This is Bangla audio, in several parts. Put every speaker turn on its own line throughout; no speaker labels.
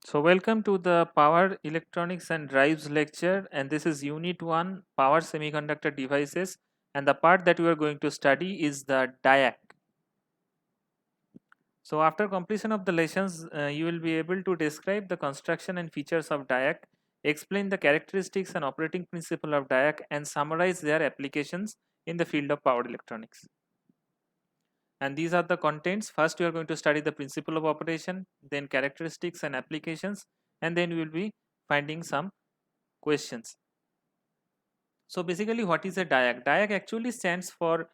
So welcome to the Power Electronics and Drives lecture, and this is Unit 1 Power Semiconductor Devices, and the part that we are going to study is the DIAC. So after completion of the lessons, you will be able to describe the construction and features of DIAC, explain the characteristics and operating principle of DIAC, and summarize their applications in the field of power electronics. And these are the contents. First, we are going to study the principle of operation, then characteristics and applications, and then we will be finding some questions. So basically, what is a diode? Diode actually stands for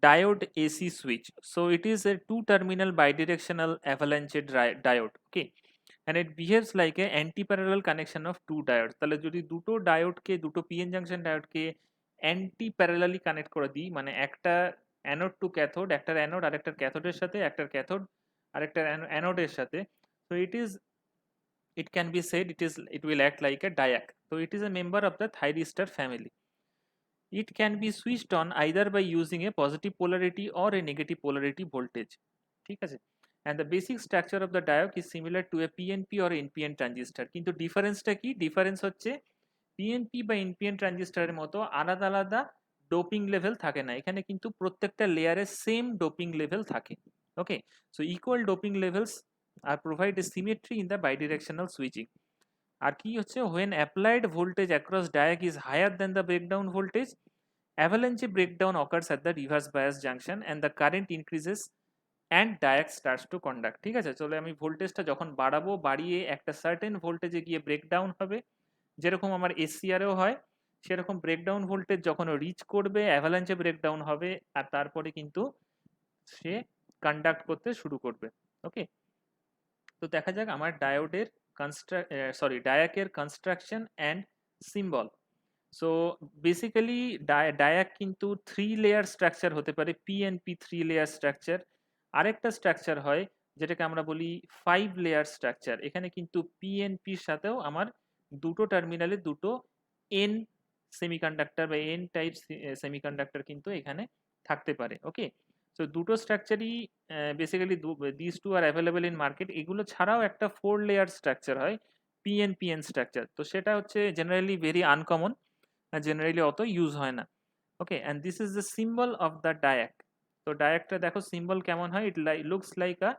diode AC switch. So it is a two-terminal bidirectional avalanche diode. Okay, and it behaves like a anti-parallel connection of two diodes. তাহলে যদি দুটো ডায়োডকে দুটো পিএন জাংশন ডায়োডকে অ্যান্টি প্যারালালি কানেক্ট করে দিই, মানে একটা অ্যানোড টু ক্যাথোড, একটা অ্যানোড আরেকটার ক্যাথোডের সাথে, একটার ক্যাথোড আরেকটার অ্যানোডের সাথে, so it can be said it will act like a diode. So it is a member of the thyristor family. It can be switched on either by using a positive polarity or a negative polarity voltage. ঠিক আছে? And the basic structure of the diode is similar to a PNP or NPN transistor. কিন্তু ডিফারেন্সটা কি? ডিফারেন্স হচ্ছে PNP বা NPN ট্রানজিস্টরের মতো আলাদা আলাদা ডোপিং লেভেল থাকে না। এখানে কিন্তু প্রত্যেকটা লেয়ারে সেম ডোপিং লেভেল থাকে। Okay, so equal doping levels are provide a symmetry in the bidirectional switching. আর কি হচ্ছে, when applied voltage across diode is higher than the breakdown voltage, avalanche breakdown occurs at the reverse bias junction and the current increases and diode starts to conduct. ঠিক আছে, চলে আমি ভোল্টেজটা যখন বাড়াবো, বাড়িয়ে একটা সার্টেন ভোল্টেজে গিয়ে ব্রেকডাউন হবে, যেরকম আমার এসসিআরেও হয় সেরকম ব্রেকডাউন ভোল্টেজ যখন রিচ করবে অ্যাভালাঞ্চে ব্রেকডাউন হবে আর তারপরে কিন্তু সে কন্ডাক্ট করতে শুরু করবে। ওকে, তো দেখা যাক আমার ডায়োডের ডায়াকের construction and symbol. So basically diac কিন্তু থ্রি লেয়ার স্ট্রাকচার হতে পারে, পিএনপি থ্রি লেয়ার স্ট্রাকচার। আরেকটা স্ট্রাকচার হয় যেটাকে আমরা বলি ফাইভ লেয়ার স্ট্রাকচার। এখানে কিন্তু পিএনপির সাথেও আমার দুটো টার্মিনালে দুটো এন সেমিকন্ডাক্টর বা এন টাইপ সেমিকন্ডাক্টর কিন্তু এখানে থাকতে পারে। ওকে, সো দুটো স্ট্রাকচারই basically this two are available in market. এগুলো ছাড়াও একটা ফোর লেয়ার স্ট্রাকচার হয় পিএন স্ট্রাকচার, তো সেটা হচ্ছে জেনারেলি ভেরি আনকমন, জেনারেলি অত ইউজ হয় না। Okay, and this is the symbol of the diac. তো ডায়াকটা দেখো সিম্বল কেমন হয়, it looks like a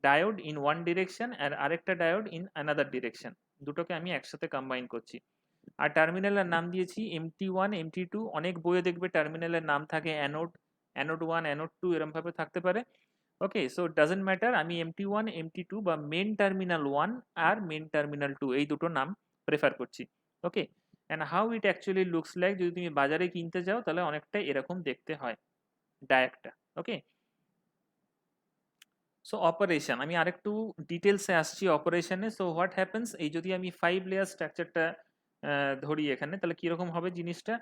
diode in one direction আর আরেকটা ডায়োড ইন অ্যানাদার ডিরেকশন, দুটোকে আমি একসাথে কম্বাইন করছি। আর টার্মিনালের নাম দিয়েছি MT1 MT2। অনেক বইয়ে দেখবে টার্মিনালের নাম থাকে অ্যানোড, অ্যানোড 1 অ্যানোড 2 এরকম ভাবে থাকতে পারে। ওকে, সো ডাজন্ট ম্যাটার, আমি MT1 MT2 বা মেন টার্মিনাল 1 আর মেন টার্মিনাল 2 এই দুটো নাম প্রেফার করছি। Okay, and how it actually looks like, যদি তুমি বাজারে কিনতে যাও তাহলে অনেকটা এরকম দেখতে হয় ডায়াকটা। ওকে, সো অপারেশন আমি আরেকটু ডিটেলসে আসছি অপারেশনে। সো হোয়াট হ্যাপেন্স, এই যদি আমি ফাইভ লেয়ার স্ট্রাকচারটা ধরি এখানে, তাহলে কিরকম হবে জিনিসটা।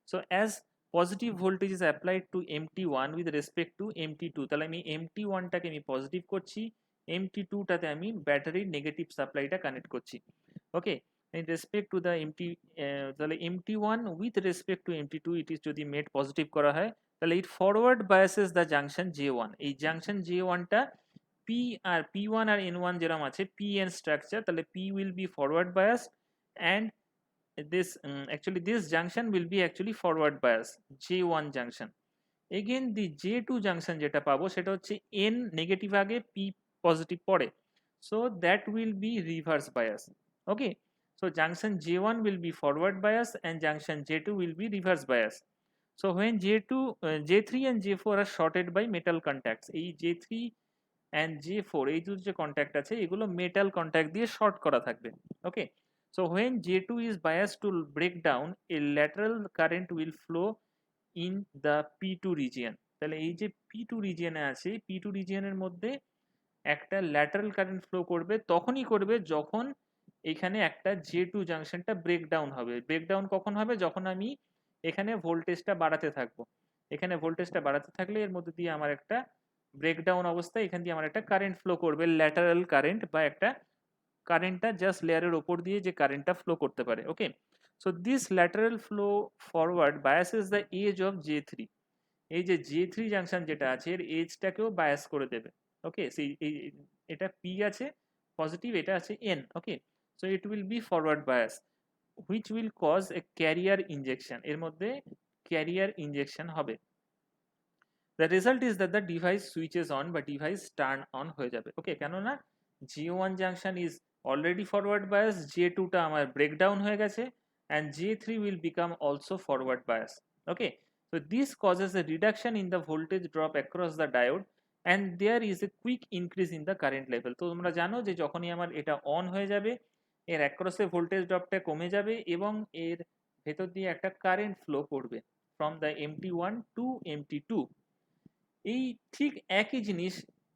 So as positive voltage is applied to MT1 with respect to MT2, তাহলে আমি MT1টাকে আমি পজিটিভ করছি, MT2টাতে আমি ব্যাটারির নেগেটিভ সাপ্লাইটা কানেক্ট করছি। ওকে, in respect to the তাহলে MT1 with respect to MT2 it is যদি মেড পজিটিভ করা হয়, তাহলে it forward biases the junction J1। এই জাংশন J1টা P আর P1 আর N1 যেরকম আছে PN স্ট্রাকচার, তাহলে P will be forward bias and this actually this junction will be actually forward bias J1 junction। again the J2 junction যেটা পাবো সেটা হচ্ছে N নেগেটিভ আগে P পজিটিভ পরে, so that will be reverse bias। okay, so junction J1 will be forward bias and junction J2 will be reverse bias। so when J3 and J4 are shorted by metal contacts, এই J3 and J4 এই দুটো যে কন্ট্যাক্ট আছে এগুলো মেটাল কন্ট্যাক্ট দিয়ে শর্ট করা থাকবে। ওকে, so when J2 is biased to break down, a lateral current will flow in the P2 region। তাহলে এই যে P2 রিজিয়নে আছে, P2 রিজিয়নের মধ্যে একটা ল্যাটারাল কারেন্ট ফ্লো করবে, তখনই করবে যখন এখানে একটা J2 জাংশনটা ব্রেকডাউন হবে। ব্রেকডাউন কখন হবে, যখন আমি এখানে ভোল্টেজটা বাড়াতে থাকবো। এখানে ভোল্টেজটা বাড়াতে থাকলে এর মধ্যে দিয়ে আমার একটা ব্রেকডাউন অবস্থায় এখান দিয়ে আমার একটা কারেন্ট ফ্লো করবে, ল্যাটারাল কারেন্ট বা একটা কারেন্টটা জাস্ট লেয়ারের ওপর দিয়ে যে কারেন্টটা ফ্লো করতে পারে। Okay, so this lateral flow forward biases the edge of J3। এই যে J3 জাংশন যেটা আছে এর এজটাকেও বায়াস করে দেবে। ওকে, সেই এটা P আছে, পজিটিভ এটা আছে n, okay. So it will be forward bias which will cause a carrier injection, এর মধ্যে carrier injection হবে। the result is that the device switches on বা device turn on হয়ে যাবে, ওকে। কেননা J1 junction is already forward bias, J2 টা আমার breakdown হয়ে গেছে, and J3 will become also forward bias, okay। so this causes a reduction in the voltage drop across the diode and there is a quick increase in the current level। তো তোমরা জানো যে যখনই আমার এটা অন হয়ে যাবে এর অ্যাক্রসে ভোল্টেজ ড্রপটা কমে যাবে এবং এর ভেতর দিয়ে একটা কারেন্ট ফ্লো করবে from the MT1 to MT2। এই ঠিক একই জিনিস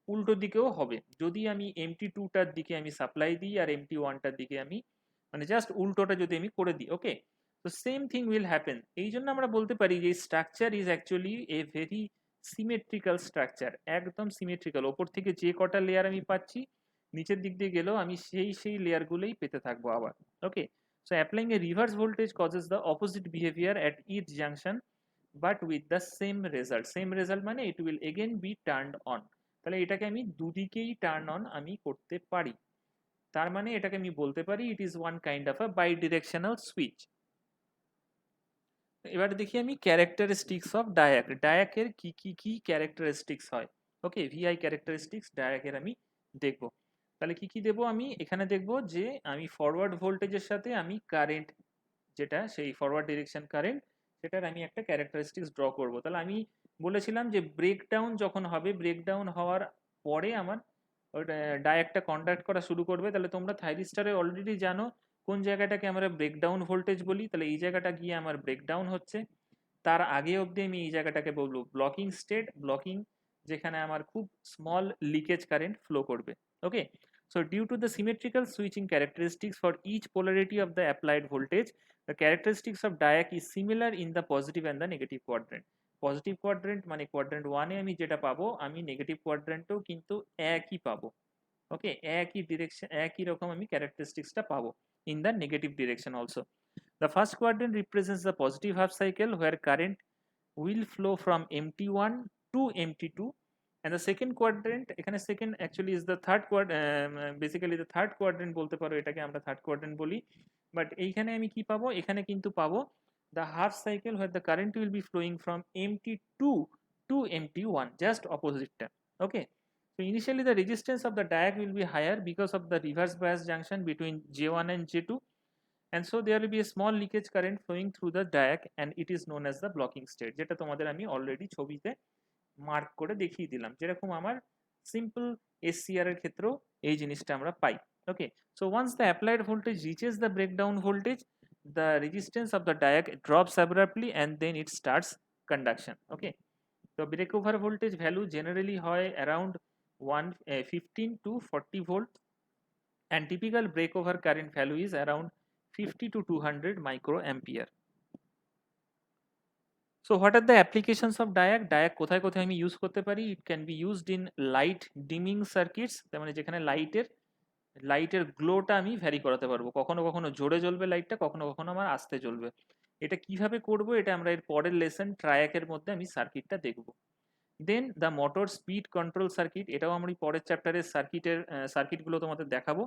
উল্টো দিকেও হবে, যদি আমি MT2 টার দিকে আমি সাপ্লাই দিই আর MT1 টার দিকে আমি মানে জাস্ট উল্টোটা যদি আমি করে দিই, ওকে। তো সেম থিং উইল হ্যাপেন। এই জন্য আমরা বলতে পারি যে structure is actually a very symmetrical structure, একদম সিমেট্রিক্যাল। ওপর থেকে যে কটা লেয়ার আমি পাচ্ছি নিচের দিক দিয়ে গেলেও আমি সেই লেয়ারগুলোই পেতে থাকবো আবার, okay. So applying a reverse voltage causes the opposite behaviour at each junction but with the same result. Same result মানে it will again be turned on. তাহলে এটাকে আমি দুদিকেই টার্ন অন আমি করতে পারি, তার মানে এটাকে আমি বলতে পারি it is one kind of a bidirectional switch. এবার দেখি আমি ক্যারেক্টারিস্টিক্স অফ ডায়াক। ডায়াকের কি কি কি ক্যারেক্টারিস্টিক্স হয়, ওকে। ভিআই ক্যারেক্টারিস্টিক্স ডায়াকের আমি দেখব। তাহলে কি কি দেব আমি এখানে দেখব যে আমি ফরওয়ার্ড ভোল্টেজের সাথে আমি কারেন্ট যেটা সেই ফরওয়ার্ড ডিরেকশন কারেন্ট সেটার আমি একটা ক্যারেক্টারিস্টিক্স ড্র করব। তাহলে আমি বলেছিলাম যে ব্রেকডাউন যখন হবে, ব্রেকডাউন হওয়ার পরে আমার ওটা ডায়াকটা কন্ডাক্ট করা শুরু করবে। তাহলে তোমরা থাইরিস্টারে অলরেডি জানো কোন জায়গাটাকে আমরা ব্রেকডাউন ভোল্টেজ বলি। তাহলে এই জায়গাটা গিয়ে আমার ব্রেকডাউন হচ্ছে, তার আগে অবধি আমি এই জায়গাটাকে বলবো ব্লকিং স্টেট, ব্লকিং যেখানে আমার খুব স্মল লিকেজ কারেন্ট ফ্লো করবে, ওকে। So due to the symmetrical switching characteristics for each polarity of the applied voltage, the characteristics of diac is similar in the positive and the negative quadrant. Positive quadrant মানে কোয়াড্রেন্ট ওয়ানে আমি যেটা পাবো আমি নেগেটিভ কোয়াড্রেন্টেও কিন্তু একই পাবো, ওকে। একই ডিরেকশন একই রকম আমি ক্যারেক্টারিস্টিক্সটা পাবো in the negative direction also. The first quadrant represents the positive half cycle where current will flow from MT1 to MT2 and the second quadrant এখানে second actually is the third basically the third quadrant বলতে পারো, এটাকে আমরা থার্ড কোয়াড্রেন্ট বলি। বাট এইখানে আমি কি পাবো, এখানে কিন্তু পাবো the half cycle where the current will be flowing from MT2 to MT1, just opposite টা, okay। So initially the resistance of the diag will be higher because of the reverse bias junction between J1 and J2 and so there will be a small leakage current flowing through the diag and it is known as the blocking state, যেটা তোমাদের আমি অলরেডি ছবিতে মার্ক করে দেখিয়ে দিলাম। যেরকম আমার সিম্পল এসসিআর এর ক্ষেত্রেও এই জিনিসটা আমরা পাই, okay. So once the applied voltage reaches the breakdown voltage the resistance of the diag drops abruptly and then it starts conduction, okay। so breakover voltage value generally হয় around 15 to 40 volt and typical breakover current value is around 50 to 200 microampere। So what are the applications of diag? Diag কোথায় কোথায় আমি ইউজ করতে পারি? It can be used in light dimming circuits, তার মানে যেখানে লাইটের গ্লোটা আমি ভ্যারি করাতে পারবো, কখনো কখনো জোরে জ্বলবে লাইটটা, কখনো কখনো আমার আস্তে জ্বলবে। এটা কিভাবে করব এটা আমরা এর পরের লেসন ট্রায়াকের মধ্যে আমি সার্কিটটা দেখব। Then the motor speed control circuit, এটাও আমি পরের চ্যাপ্টারের সার্কিটগুলো তোমাদের দেখাবো।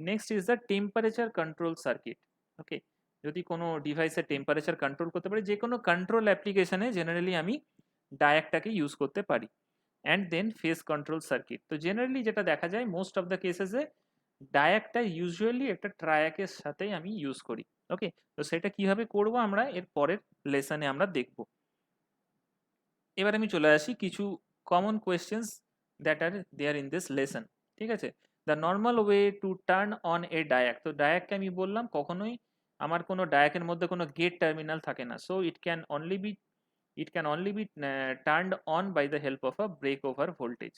Next is the temperature control circuit, okay. যদি কোনো ডিভাইসের টেম্পারেচার কন্ট্রোল করতে পারি, যে কোনো কন্ট্রোল অ্যাপ্লিকেশনে জেনারেলি আমি ডায়াকটাকে ইউজ করতে পারি। And then phase control circuit. তো জেনারেলি যেটা দেখা যায় মোস্ট অফ দ্য কেসেসে ডায়াকটা ইউজুয়ালি একটা ট্রায়াকের সাথেই আমি ইউজ করি, ওকে। তো সেটা কিভাবে করব আমরা এর পরের লেসনে আমরা দেখব। এবার আমি চলে আসি কিছু common questions that are there in this lesson, ঠিক আছে। The normal way to turn on a diac. তো ডায়াককে আমি বললাম কখনোই আমার কোনো ডায়াকের মধ্যে কোনো গেট টার্মিনাল থাকে না, so it can only be turned on by the help of a breakover voltage.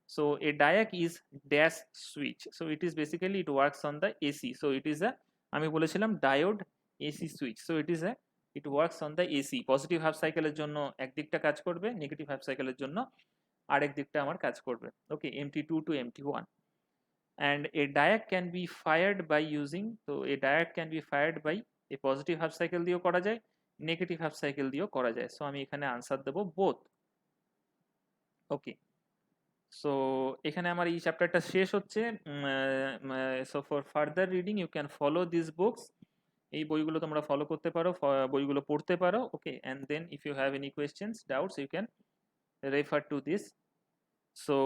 So a diac is dash switch, so it is basically it works on the AC, so it is a আমি বলেছিলাম diode AC switch, so it works on the AC। Positive half সাইকেলের জন্য একদিকটা কাজ করবে, নেগেটিভ হাফ সাইকেলের জন্য আরেক দিকটা আমার কাজ করবে, ওকে। MT2 to MT1 and a diac can be fired by using, তো a diac can be fired by a positive half cycle দিয়েও করা যায়, নেগেটিভ হাফ সাইকেল দিয়েও করা যায়। সো আমি এখানে আনসার দেবো বোথ, ওকে। সো এখানে আমার এই চ্যাপ্টারটা শেষ হচ্ছে। So for further reading you can follow this books. এই বইগুলো তোমরা ফলো করতে পারো, বইগুলো পড়তে পারো। Okay, and then if you have any questions doubts you can refer to this. So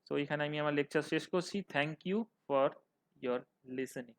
so এখানে আমি আমার লেকচার শেষ করছি। Thank you for your listening.